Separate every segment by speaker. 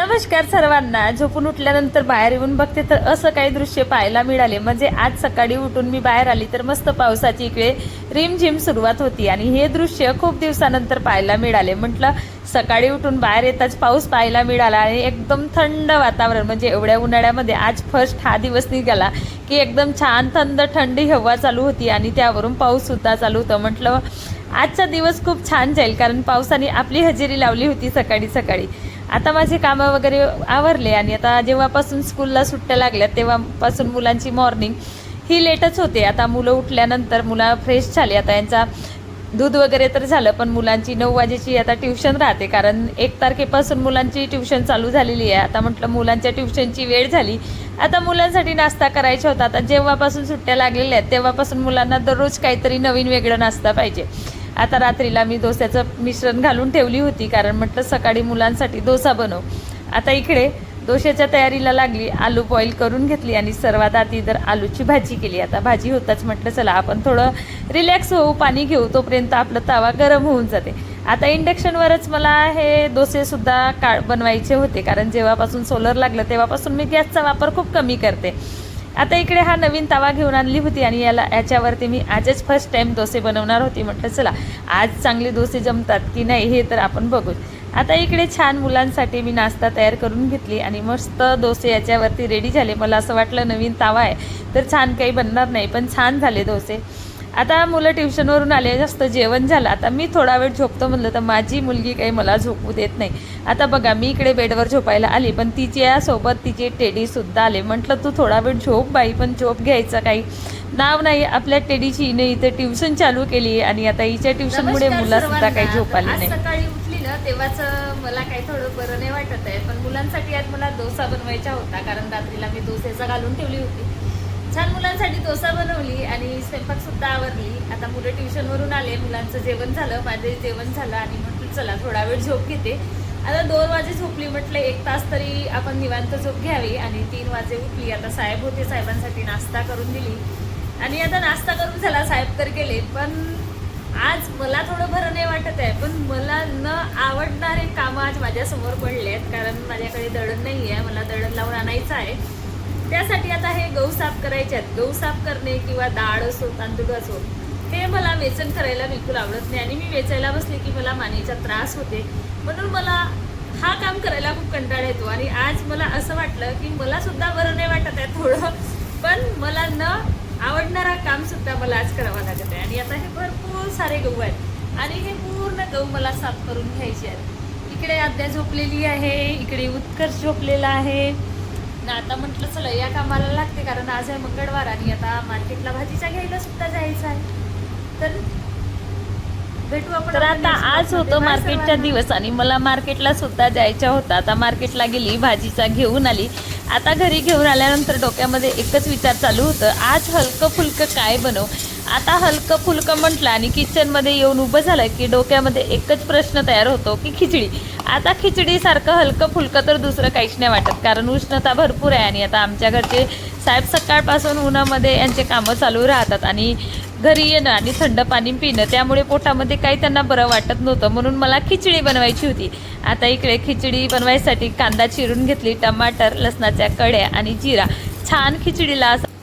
Speaker 1: नमस्कार सर्वांना। झोपून उठल्यानंतर बाहेर येऊन बघते तर असं काही दृश्य पाहायला मिळाले। म्हणजे आज सकाळी उठून मी बाहेर आली तर मस्त पावसाची इकडे रिमझिम सुरुवात होती आणि हे दृश्य खूप दिवसानंतर पाहायला मिळाले। म्हटलं सकाळी उठून बाहेर येताच पाऊस पाहायला मिळाला आणि एकदम थंड वातावरण, म्हणजे एवढ्या उन्हाळ्यामध्ये आज फर्स्ट हा दिवस निघाला की एकदम छान थंडी हवा चालू होती आणि त्यावरून पाऊस सुद्धा चालू होता। म्हटलं आजचा दिवस खूप छान जाईल, कारण पावसाने आपली हजेरी लावली होती सकाळी सकाळी। आता माझे कामं वगैरे आवरले आणि आता जेव्हापासून स्कूलला सुट्ट्या लागल्या तेव्हापासून मुलांची मॉर्निंग ही लेटच होते। आता मुलं उठल्यानंतर मुलं फ्रेश झाले, आता यांचा दूध वगैरे तर झालं, पण मुलांची 9 वाजेची आता ट्युशन राहते, कारण 1 तारखेपासून मुलांची ट्युशन चालू झालेली आहे। आता म्हटलं मुलांच्या ट्युशनची वेळ झाली, आता मुलांसाठी नाश्ता करायचा होता। आता जेव्हापासून सुट्ट्या लागलेल्या आहेत तेव्हापासून मुलांना दररोज काहीतरी नवीन वेगळं नाश्ता पाहिजे। आता रात्रीला मी डोस्याचं मिश्रण घालून ठेवली होती, कारण म्हटलं सकाळी मुलांसाठी डोसा बनव। आता इकडे डोश्याच्या तयारीला लागली, आलू बॉईल करून घेतली आणि सर्वात आधी तर आलूची भाजी केली। आता भाजी होताच म्हटलं चला आपण थोडं रिलॅक्स होऊ, पाणी घेऊ, तोपर्यंत आपलं तवा गरम होऊन जाते। आता इंडक्शनवरच मला हे डोसेसुद्धा बनवायचे होते, कारण जेव्हापासून सोलर लागलं तेव्हापासून मी गॅसचा वापर खूप कमी करते। आता इकडे हा नवीन तवा घेऊन आणली होती आणि याच्यावरती मी आजच फर्स्ट टाइम डोसे बनवणार होती। म्हटलं चला आज चांगले डोसे जमतात की नाही हे तर आपण बघू। आता इकडे छान मुलांसाठी मी नाश्ता तयार करून घेतली आणि मस्त डोसे याच्यावरती रेडी झाले। मला असं वाटलं नवीन तवा आहे तर छान काही बनणार नाही, पण छान झाले डोसे। आता मुलं ट्युशनवरून आले, जास्त जेवण झालं, आता मी थोडा वेळ झोपतो म्हणलं तर माझी मुलगी काही मला झोपू देत नाही। आता बघा मी इकडे बेडवर झोपायला आली, पण तिच्यासोबत तिचे टेडीसुद्धा आले। म्हटलं तू थोडा वेळ झोप बाई, पण झोप घ्यायचं काही नाव नाही आपल्या टेडीची। हिने इथे ट्युशन चालू केली आणि आता हिच्या ट्युशनमुळे मुलासुद्धा काही झोप आली नाही।
Speaker 2: सकाळी उठली ना तेव्हाच मला काही थोडं बरं नाही वाटत आहे, पण मुलांसाठी आज मला डोसा बनवायचा होता, कारण रात्रीला मी डोसेचा घालून ठेवली होती। छान मुलांसाठी डोसा बनवली आणि स्वयंपाक सुद्धा आवरली। आता मुलं ट्युशनवरून आले, मुलांचं जेवण झालं, माझे जेवण झालं आणि म्हटलं चला थोडा वेळ झोप घेते। आता 2 वाजे झोपली, म्हटलं 1 तास तरी आपण निवांत झोप घ्यावी आणि 3 वाजे उठली। आता साहेब होते, साहेबांसाठी नाश्ता करून दिली आणि आता नाश्ता करून झाला, साहेब तर गेले। पण आज मला थोडं बरं नाही वाटत आहे, पण मला न आवडणारे कामं आज माझ्यासमोर पडले आहेत, कारण माझ्याकडे दळण नाही आहे, मला दळण लावून आणायचं आहे। त्यासाठी आता हे गहू साफ करायचे आहेत। गहू साफ करणे किंवा डाळ असो तांदूळ असो हे मला वेचण करायला बिलकुल आवडत नाही आणि मी वेचायला बसले की मला मानेचा त्रास होते, म्हणून मला हा काम करायला खूप कंटाळा येतो। आणि आज मला असं वाटलं की मला सुद्धा बरं नाही वाटत आहे थोडं, पण मला न आवडणारा काम सुद्धा मला आज करावं लागत आहे। आणि आता हे भरपूर सारे गहू आहेत आणि हे पूर्ण गहू मला साफ करून घ्यायचे आहेत। इकडे आद्या झोपलेली आहे, इकडे उत्कर्ष झोपलेला आहे ना। आता म्हटलं चला या कामाला लागते, कारण आज आहे मंगळवार आणि आता मार्केटला भाजीचा घ्यायला सुद्धा जायचं आहे। तर भेटू आपण।
Speaker 1: तर आता आज होतं मार्केटचा दिवस आणि मला मार्केटला सुद्धा जायचं होतं। आता मार्केटला गेली, भाजीचा घेऊन आली। आता घरी घेऊन आल्यानंतर डोक्यामध्ये एकच विचार चालू होतं, आज हलकं फुलकं काय बनव। आता हलकं फुलकं म्हटलं आणि किचनमध्ये येऊन उभं झालं की डोक्यामध्ये एकच प्रश्न तयार होतो की खिचडी। आता खिचडीसारखं हलकं फुलकं तर दुसरं काहीच नाही वाटत, कारण उष्णता भरपूर आहे आणि आता आमच्या घरचे साहेब सकाळपासून उन्हामध्ये यांचे कामं चालू राहतात आणि घरी येणं आणि थंड पाणी पिणं, त्यामुळे पोटामध्ये काही त्यांना बरं वाटत नव्हतं, म्हणून मला खिचडी बनवायची होती। आता इकडे खिचडी बनवायसाठी कांदा चिरून घेतली, टमाटर, लसणाच्या कड्या आणि जिरा, छान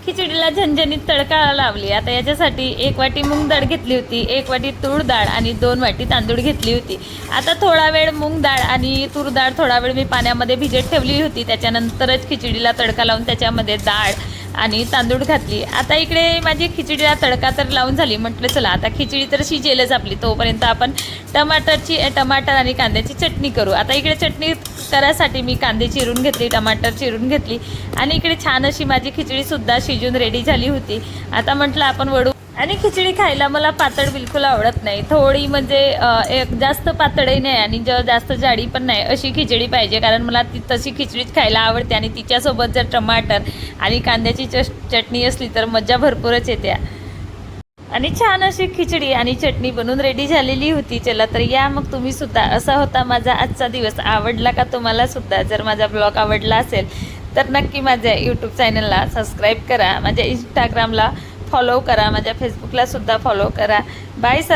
Speaker 1: खिचडीला झणझणीत तडका लावली। आता याच्यासाठी 1 वाटी मूग डाळ घेतली होती, 1 वाटी तूर डाळ आणि 2 वाटी तांदूळ घेतली होती। आता थोडा वेळ मूग डाळ आणि तूर डाळ थोडा वेळ मी पाण्यामध्ये भिजत ठेवली होती, त्याच्यानंतरच खिचडीला तडका लावून त्याच्यामध्ये डाळ आणि तांदूळ घातली। आता इकडे माझी खिचडीला तडका तर लावून झाली, म्हटलं चला आता खिचडी तर शिजेलच आपली, तोपर्यंत आपण टमाटर आणि कांद्याची चटणी करू। आता इकडे चटणी करायसाठी मी कांदे चिरून घेतली, टमाटर चिरून घेतली आणि इकडे छान अशी माझी खिचडीसुद्धा शिजून रेडी झाली होती। आता म्हटलं आपण वडू। आणि खिचडी खायला मला पातळ बिलकुल आवडत नाही, थोडी म्हणजे जास्त पातळही नाही आणि जास्त जाडी पण नाही, अशी खिचडी पाहिजे, कारण मला तशी खिचडीच खायला आवडते। आणि तिच्यासोबत जर टमाटर आणि कांद्याची चटणी असली तर मजा भरपूरच येते। आणि छान अशी खिचडी आणि चटणी बनवून रेडी झालेली होती। चला तर या मग तुम्ही सुद्धा। असा होता माझा आजचा दिवस। आवडला का तुम्हाला सुद्धा? जर माझा ब्लॉग आवडला असेल तर नक्की माझ्या यूट्यूब चॅनलला सबस्क्राईब करा, माझ्या इंस्टाग्रामला फॉलो करा, माझ्या फेसबुकला सुद्धा फॉलो करा। बाय।